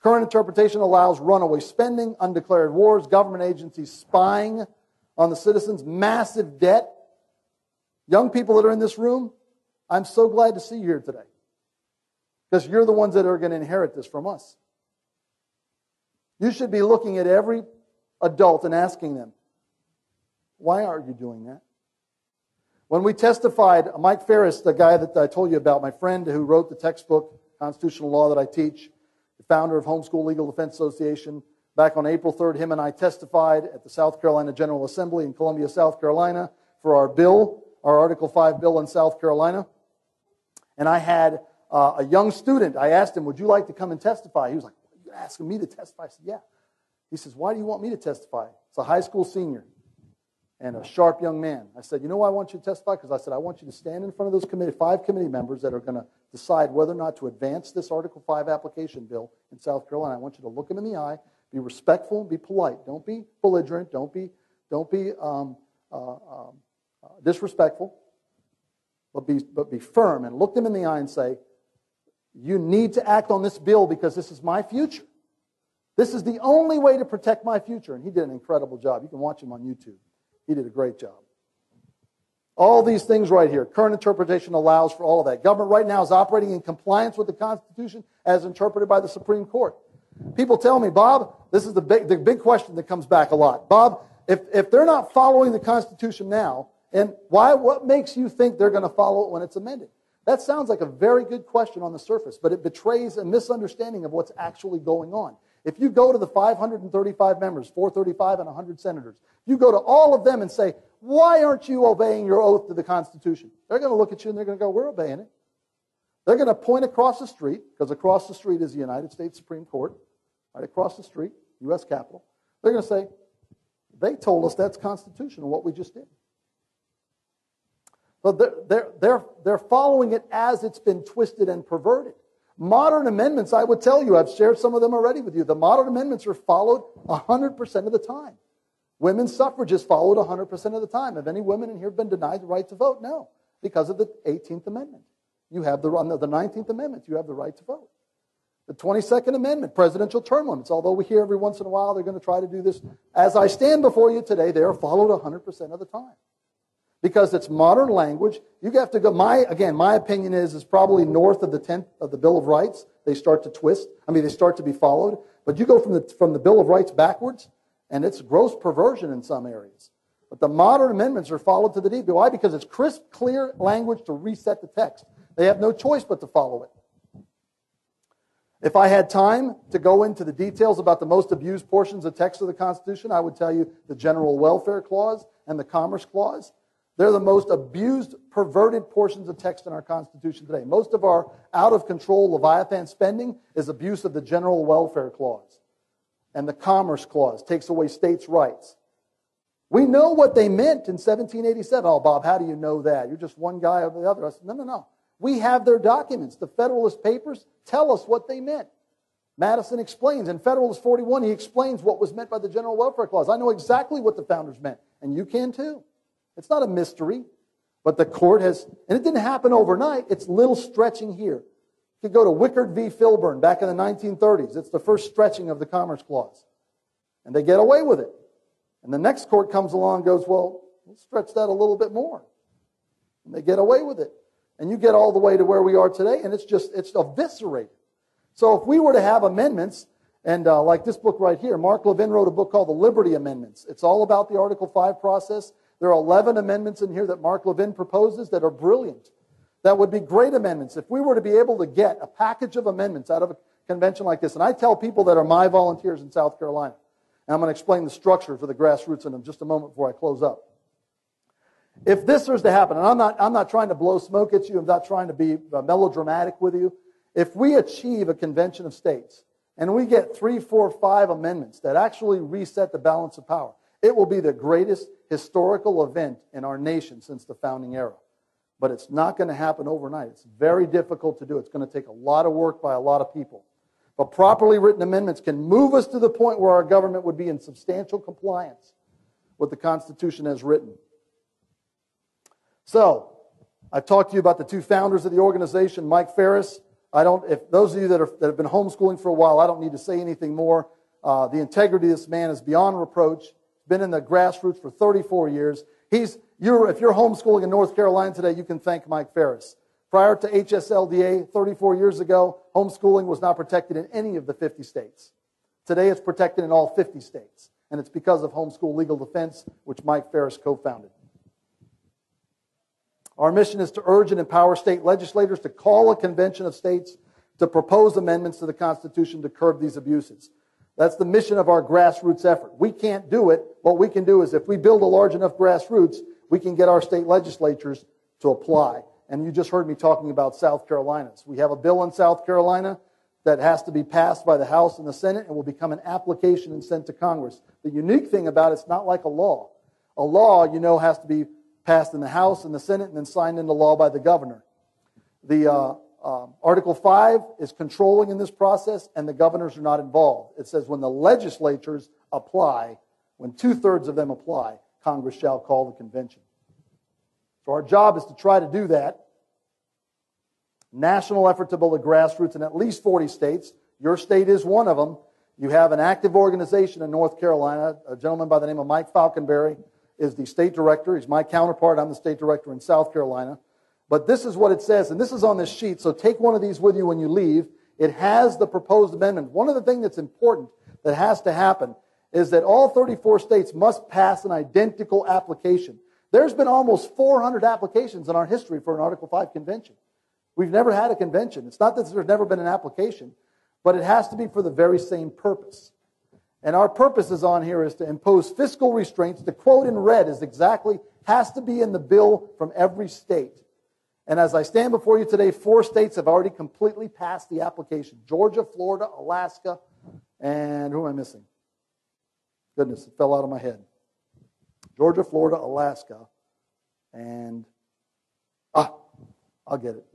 Current interpretation allows runaway spending, undeclared wars, government agencies spying on the citizens, massive debt. Young people that are in this room, I'm so glad to see you here today, because you're the ones that are going to inherit this from us. You should be looking at every adult and asking them, why are you doing that? When we testified, Mike Farris, the guy that I told you about, my friend who wrote the textbook, Constitutional Law, that I teach, the founder of Homeschool Legal Defense Association, back on April 3rd, him and I testified at the South Carolina General Assembly in Columbia, South Carolina, for our bill, our Article 5 bill in South Carolina. And I had a young student. I asked him, "Would you like to come and testify?" He was like, "You're asking me to testify?" I said, "Yeah." He says, "Why do you want me to testify?" It's a high school senior. and a sharp young man. I said, you know why I want you to testify? Because I said, I want you to stand in front of those 5 committee members that are going to decide whether or not to advance this Article 5 application bill in South Carolina. I want you to look them in the eye, be respectful, and be polite. Don't be belligerent. Don't be disrespectful. But be firm and look them in the eye and say, you need to act on this bill because this is my future. This is the only way to protect my future. And he did an incredible job. You can watch him on YouTube. He did a great job. All these things right here. Current interpretation allows for all of that. Government right now is operating in compliance with the Constitution as interpreted by the Supreme Court. People tell me, Bob, this is the big question that comes back a lot. Bob, if they're not following the Constitution now, and what makes you think they're going to follow it when it's amended? That sounds like a very good question on the surface, but it betrays a misunderstanding of what's actually going on. If you go to the 535 members, 435 and 100 senators, you go to all of them and say, why aren't you obeying your oath to the Constitution? They're going to look at you and they're going to go, we're obeying it. They're going to point across the street, because across the street is the United States Supreme Court, right across the street, U.S. Capitol. They're going to say, they told us that's constitutional, what we just did. But they're following it as it's been twisted and perverted. Modern amendments, I would tell you, I've shared some of them already with you. The modern amendments are followed 100% of the time. Women's suffrage is followed 100% of the time. Have any women in here been denied the right to vote? No, because of the 18th Amendment. You have the 19th Amendment. You have the right to vote. The 22nd Amendment, presidential term limits. Although we hear every once in a while they're going to try to do this. As I stand before you today, they are followed 100% of the time. Because it's modern language. You have to go, my opinion is probably north of the 10th of the Bill of Rights. They start to twist. They start to be followed. But you go from the Bill of Rights backwards, and it's gross perversion in some areas. But the modern amendments are followed to the deed. Why? Because it's crisp, clear language to reset the text. They have no choice but to follow it. If I had time to go into the details about the most abused portions of text of the Constitution, I would tell you the General Welfare Clause and the Commerce Clause. They're the most abused, perverted portions of text in our Constitution today. Most of our out-of-control Leviathan spending is abuse of the General Welfare Clause. And the Commerce Clause takes away states' rights. We know what they meant in 1787. Oh, Bob, how do you know that? You're just one guy over the other. I said, no. We have their documents. The Federalist Papers tell us what they meant. Madison explains. In Federalist 41, he explains what was meant by the General Welfare Clause. I know exactly what the founders meant, and you can too. It's not a mystery, but the court has, and it didn't happen overnight. It's little stretching here. You could go to Wickard v. Filburn back in the 1930s. It's the first stretching of the Commerce Clause. And they get away with it. And the next court comes along and goes, well, we'll stretch that a little bit more. And they get away with it. And you get all the way to where we are today, and it's eviscerated. So if we were to have amendments, and like this book right here, Mark Levin wrote a book called The Liberty Amendments. It's all about the Article 5 process. There are 11 amendments in here that Mark Levin proposes that are brilliant. That would be great amendments. If we were to be able to get a package of amendments out of a convention like this, and I tell people that are my volunteers in South Carolina, and I'm going to explain the structure for the grassroots in just a moment before I close up. If this was to happen, and I'm not trying to blow smoke at you, I'm not trying to be melodramatic with you. If we achieve a convention of states, and we get 3, 4, 5 amendments that actually reset the balance of power, it will be the greatest historical event in our nation since the founding era. But it's not going to happen overnight. It's very difficult to do. It's going to take a lot of work by a lot of people. But properly written amendments can move us to the point where our government would be in substantial compliance with the Constitution as written. So, I've talked to you about the 2 founders of the organization, Mike Farris. If those of you that have been homeschooling for a while, I don't need to say anything more. The integrity of this man is beyond reproach. Been in the grassroots for 34 years. If you're homeschooling in North Carolina today, you can thank Mike Farris. Prior to HSLDA, 34 years ago, homeschooling was not protected in any of the 50 states. Today it's protected in all 50 states. And it's because of Homeschool Legal Defense, which Mike Farris co-founded. Our mission is to urge and empower state legislators to call a convention of states to propose amendments to the Constitution to curb these abuses. That's the mission of our grassroots effort. We can't do it. What we can do is if we build a large enough grassroots, we can get our state legislatures to apply. And you just heard me talking about South Carolina. We have a bill in South Carolina that has to be passed by the House and the Senate and will become an application and sent to Congress. The unique thing about it's not like a law. A law, you know, has to be passed in the House and the Senate and then signed into law by the governor. The Article 5 is controlling in this process, and the governors are not involved. It says when the legislatures apply, when 2/3 of them apply, Congress shall call the convention. So our job is to try to do that. National effort to build a grassroots in at least 40 states. Your state is one of them. You have an active organization in North Carolina. A gentleman by the name of Mike Falconberry is the state director. He's my counterpart. I'm the state director in South Carolina. But this is what it says, and this is on this sheet, so take one of these with you when you leave. It has the proposed amendment. One of the things that's important that has to happen is that all 34 states must pass an identical application. There's been almost 400 applications in our history for an Article 5 convention. We've never had a convention. It's not that there's never been an application, but it has to be for the very same purpose. And our purpose is on here is to impose fiscal restraints. The quote in red is exactly, has to be in the bill from every state. And as I stand before you today, 4 states have already completely passed the application. Georgia, Florida, Alaska, and who am I missing? Goodness, it fell out of my head. Georgia, Florida, Alaska, and, I'll get it.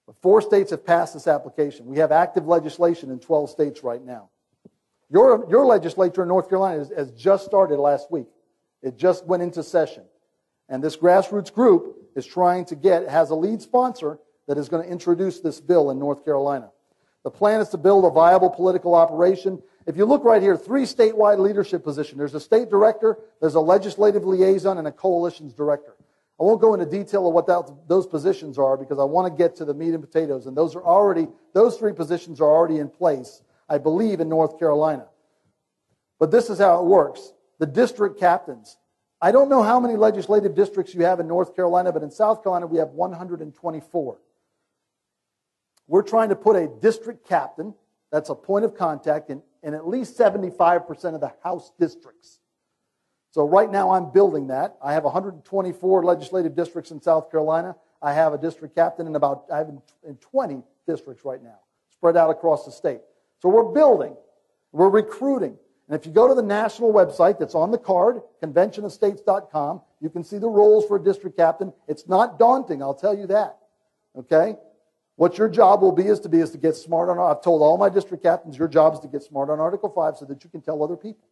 But 4 states have passed this application. We have active legislation in 12 states right now. Your legislature in North Carolina has just started last week. It just went into session. And this grassroots group is trying to has a lead sponsor that is going to introduce this bill in North Carolina. The plan is to build a viable political operation. If you look right here, 3 statewide leadership positions. There's a state director, there's a legislative liaison, and a coalitions director. I won't go into detail of what those positions are because I want to get to the meat and potatoes. And those 3 positions are already in place, I believe, in North Carolina. But this is how it works. The district captains. I don't know how many legislative districts you have in North Carolina, but in South Carolina we have 124. We're trying to put a district captain, that's a point of contact, in at least 75% of the House districts. So right now I'm building that. I have 124 legislative districts in South Carolina. I have a district captain in 20 districts right now, spread out across the state. So we're building. We're recruiting. And if you go to the national website that's on the card, conventionofstates.com, you can see the roles for a district captain. It's not daunting, I'll tell you that. Okay? What your job will be is to get smart on, I've told all my district captains, your job is to get smart on Article 5 so that you can tell other people.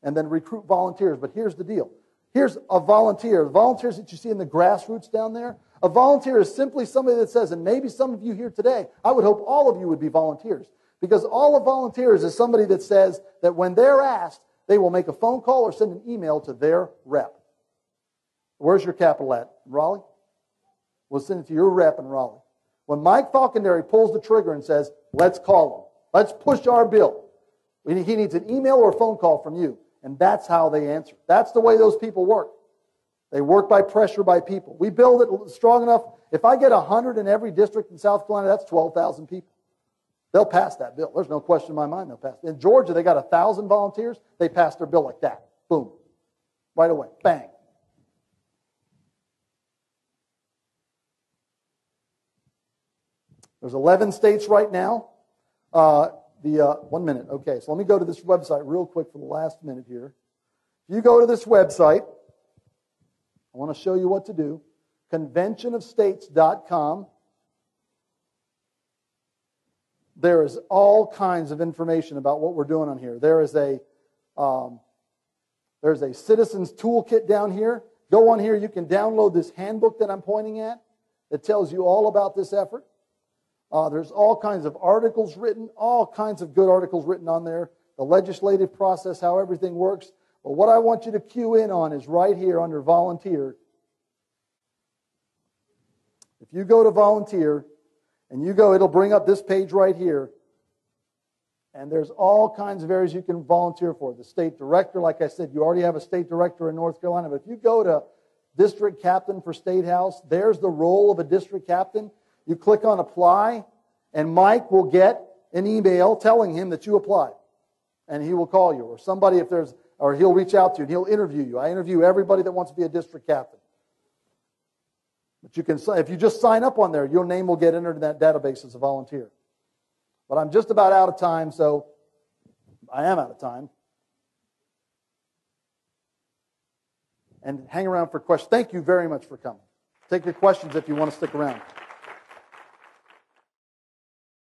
And then recruit volunteers. But here's the deal. Here's a volunteer. The volunteers that you see in the grassroots down there, a volunteer is simply somebody that says, and maybe some of you here today, I would hope all of you would be volunteers. Because all of volunteers is somebody that says that when they're asked, they will make a phone call or send an email to their rep. Where's your capital at? Raleigh? We'll send it to your rep in Raleigh. When Mike Falconberry pulls the trigger and says, let's call him. Let's push our bill. He needs an email or a phone call from you. And that's how they answer. That's the way those people work. They work by pressure by people. We build it strong enough. If I get 100 in every district in South Carolina, that's 12,000 people. They'll pass that bill. There's no question in my mind they'll pass it. In Georgia, they got 1,000 volunteers. They passed their bill like that. Boom. Right away. Bang. There's 11 states right now. 1 minute. Okay, so let me go to this website real quick for the last minute here. If you go to this website, I want to show you what to do. Conventionofstates.com. There is all kinds of information about what we're doing on here. There's a citizens toolkit down here. Go on here. You can download this handbook that I'm pointing at that tells you all about this effort. There's all kinds of articles written, all kinds of good articles written on there. The legislative process, how everything works. But what I want you to cue in on is right here under volunteer. If you go to volunteer, and you go, it'll bring up this page right here. And there's all kinds of areas you can volunteer for. The state director, like I said, you already have a state director in North Carolina. But if you go to district captain for State House, there's the role of a district captain. You click on apply, and Mike will get an email telling him that you applied. And he will call you. Or somebody, or he'll reach out to you and he'll interview you. I interview everybody that wants to be a district captain. But you can, if you just sign up on there, your name will get entered in that database as a volunteer. But I'm just about out of time, so I am out of time. and hang around for questions. Thank you very much for coming. Take your questions if you want to stick around.